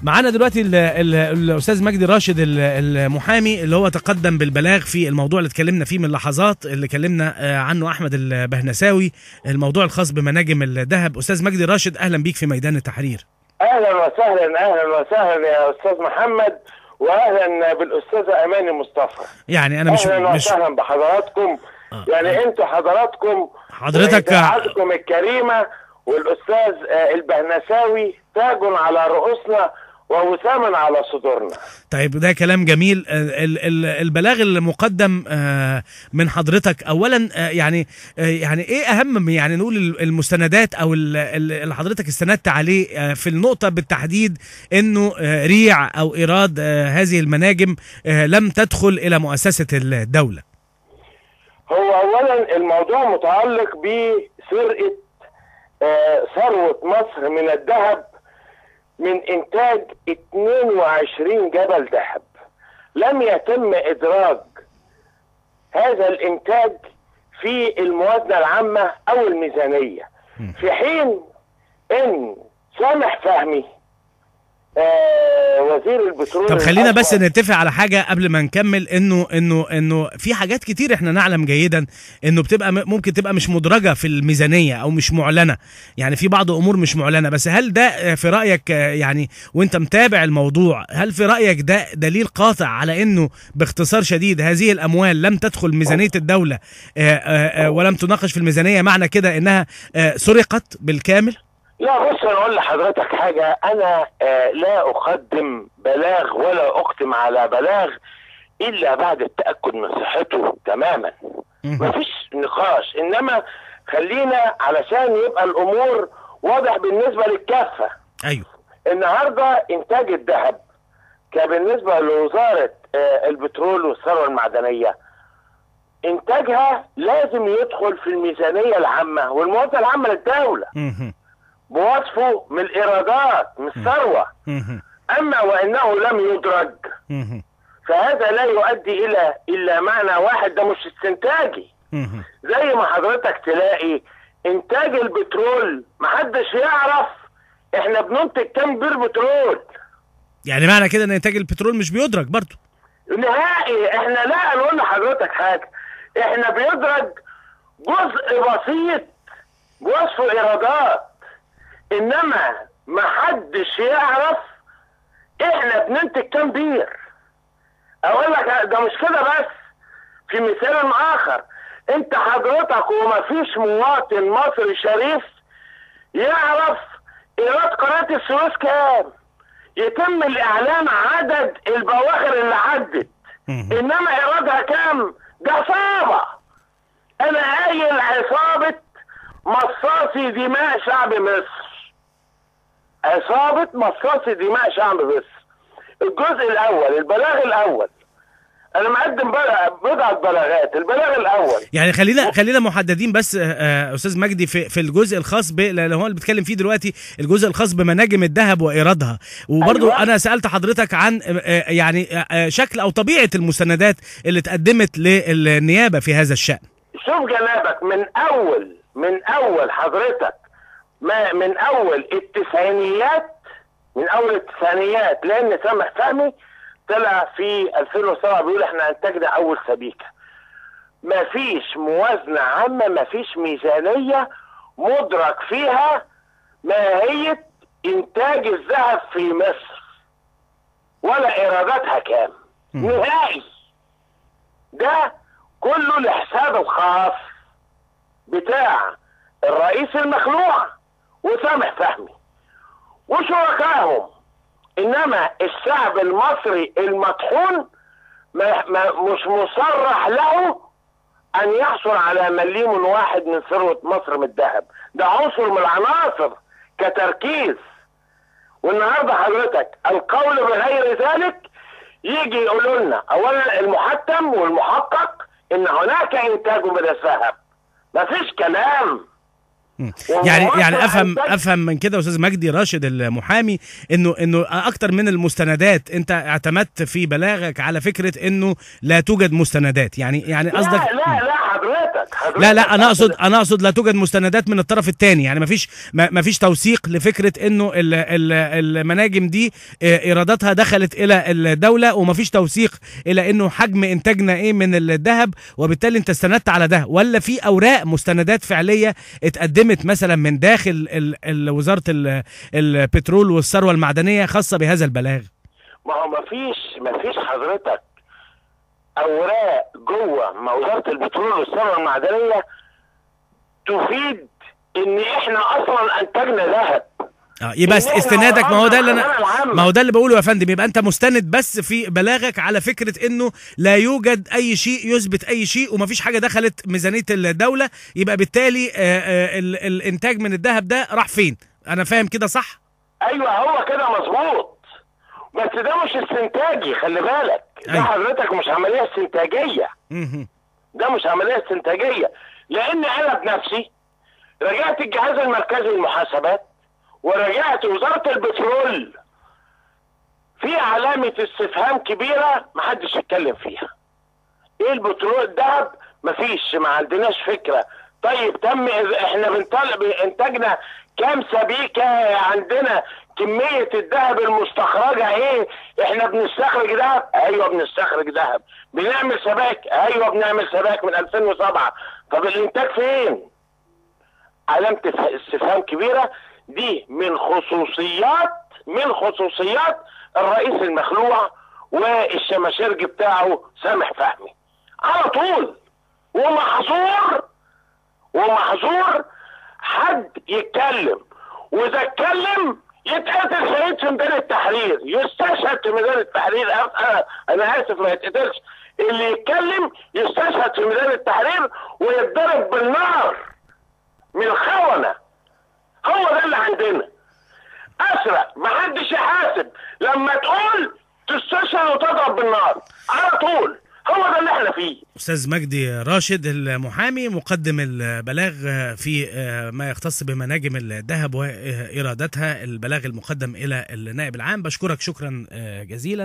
معانا دلوقتي الاستاذ مجدي راشد المحامي اللي هو تقدم بالبلاغ في الموضوع اللي اتكلمنا فيه من لحظات، اللي كلمنا عنه احمد البهنساوي، الموضوع الخاص بمناجم الذهب. استاذ مجدي راشد، اهلا بيك في ميدان التحرير. اهلا وسهلا، اهلا وسهلا يا استاذ محمد، واهلا بالاستاذه اماني مصطفى. يعني انا اهلا وسهلا بحضراتكم. يعني انتوا حضرتك الكريمه والاستاذ البهنساوي تاج على رؤوسنا ووسام على صدورنا. طيب، ده كلام جميل. البلاغ المقدم من حضرتك اولا، يعني ايه اهم، يعني نقول المستندات او اللي حضرتك استندت عليه في النقطه بالتحديد، انه ريع او ايراد هذه المناجم لم تدخل الى مؤسسه الدوله؟ هو اولا الموضوع متعلق بسرقه ثروه مصر من الذهب، من انتاج 22 جبل ذهب. لم يتم ادراج هذا الانتاج في الموازنة العامة او الميزانية، في حين ان سامح فهمي وزير البترول. طب خلينا بس نتفق على حاجه قبل ما نكمل، انه في حاجات كتير احنا نعلم جيدا انه بتبقى ممكن تبقى مش مدرجه في الميزانيه او مش معلنه، يعني في بعض امور مش معلنه. بس هل ده في رايك، يعني وانت متابع الموضوع، هل في رايك ده دليل قاطع على انه باختصار شديد هذه الاموال لم تدخل ميزانيه الدوله ولم تناقش في الميزانيه، معنى كده انها سرقت بالكامل؟ لا، بص، انا اقول لحضرتك حاجه. انا لا اقدم بلاغ ولا اقدم على بلاغ الا بعد التاكد من صحته تماما. مفيش نقاش. انما خلينا علشان يبقى الامور واضح بالنسبه للكافه. ايوه، النهارده انتاج الذهب بالنسبه لوزاره البترول والثروه المعدنيه، انتاجها لازم يدخل في الميزانيه العامه والموازنه العامه للدوله بوصفه من الايرادات، من الثروه. اما وانه لم يدرج فهذا لا يؤدي الا معنى واحد، ده مش استنتاجي. زي ما حضرتك تلاقي انتاج البترول محدش يعرف احنا بننتج كام بير بترول. يعني معنى كده ان انتاج البترول مش بيدرج برضه نهائي. احنا لا نقول لحضرتك حاجه، احنا بيدرج جزء بسيط بوصفه ايرادات، انما محدش يعرف احنا بننتج كام بير. اقول لك ده مش كده بس، في مثال اخر. انت حضرتك ومفيش مواطن مصري شريف يعرف ايراد قناة السويس كام. يتم الاعلان عدد البواخر اللي عدت، انما ايرادها كام ده عصابة. انا قايل عصابة مصاصي دماء شعب مصر، عصابة مصاصي دماء شعب مصر. الجزء الاول، البلاغ الاول، انا مقدم بضعة بلاغات. البلاغ الاول، يعني خلينا محددين بس استاذ مجدي في الجزء الخاص اللي هو اللي بيتكلم فيه دلوقتي، الجزء الخاص بمناجم الذهب وايرادها. وبرضو أيوة. انا سالت حضرتك عن يعني شكل او طبيعه المستندات اللي اتقدمت للنيابه في هذا الشان. شوف جنابك، من اول حضرتك، من اول التسعينيات، لان سامح فهمي طلع في 2007 بيقول احنا انتجنا اول سبيكه. مفيش موازنه عامه، مفيش ميزانيه مدرك فيها ماهيه انتاج الذهب في مصر ولا ايراداتها كام نهائي. ده كله الحساب الخاص بتاع الرئيس المخلوع وسامح فهمي وشركائهم. انما الشعب المصري المطحون مش مصرح له ان يحصل على مليم واحد من ثروة مصر من الذهب. ده عنصر من العناصر كتركيز. والنهارده حضرتك القول بغير ذلك يجي يقولوا لنا اولا المحتم والمحقق ان هناك انتاج من الذهب. مفيش كلام. يعني افهم من كده استاذ مجدي راشد المحامي انه اكتر من المستندات انت اعتمدت في بلاغك على فكره انه لا توجد مستندات. يعني قصدك لا حضرتك لا انا اقصد لا توجد مستندات من الطرف الثاني، يعني مفيش توثيق لفكره انه المناجم دي ايراداتها دخلت الى الدوله، ومفيش توثيق الى انه حجم انتاجنا ايه من الذهب، وبالتالي انت استندت على ده، ولا في اوراق مستندات فعليه اتقدمت مثلا من داخل وزاره البترول والثروه المعدنيه خاصه بهذا البلاغ؟ ما هو مفيش حضرتك اوراق جوه وزاره البترول والثروه المعدنيه تفيد ان احنا اصلا انتجنا ذهب. يبقى استنادك، ما هو ده اللي بقوله يا فندم، يبقى انت مستند بس في بلاغك على فكره انه لا يوجد اي شيء يثبت اي شيء، ومفيش حاجه دخلت ميزانيه الدوله، يبقى بالتالي الانتاج من الذهب ده راح فين؟ انا فاهم كده صح؟ ايوه هو كده مظبوط، بس ده مش استنتاجي، خلي بالك. ده حضرتك مش عمليه استنتاجيه. ده مش عمليه استنتاجيه، لان انا بنفسي رجعت الجهاز المركزي للمحاسبات ورجعت وزاره البترول في علامه استفهام كبيره محدش يتكلم فيها. ايه البترول؟ الذهب مفيش، ما عندناش فكره. طيب احنا بنطلب انتاجنا كام سبيكه؟ عندنا كميه الذهب المستخرجه ايه؟ احنا بنستخرج ذهب؟ ايوه بنستخرج ذهب. بنعمل سبائك؟ ايوه بنعمل سبائك من 2007. طب الانتاج فين؟ علامه استفهام كبيره. دي من خصوصيات الرئيس المخلوع والشماشرج بتاعه سامح فهمي على طول. ومحظور حد يتكلم، واذا اتكلم يتقتل شهيد في ميدان التحرير، يستشهد في ميدان التحرير. انا اسف ما يتقتلش، اللي يتكلم يستشهد في ميدان التحرير ويتضرب بالنار من الخونة. هو ده اللي عندنا. اسرق محدش يحاسب، لما تقول تستشهد وتضرب بالنار على طول. هو ده اللي احنا فيه. استاذ مجدي راشد المحامي مقدم البلاغ في ما يختص بمناجم الذهب وايراداتها، البلاغ المقدم الى النائب العام. بشكرك شكرا جزيلا.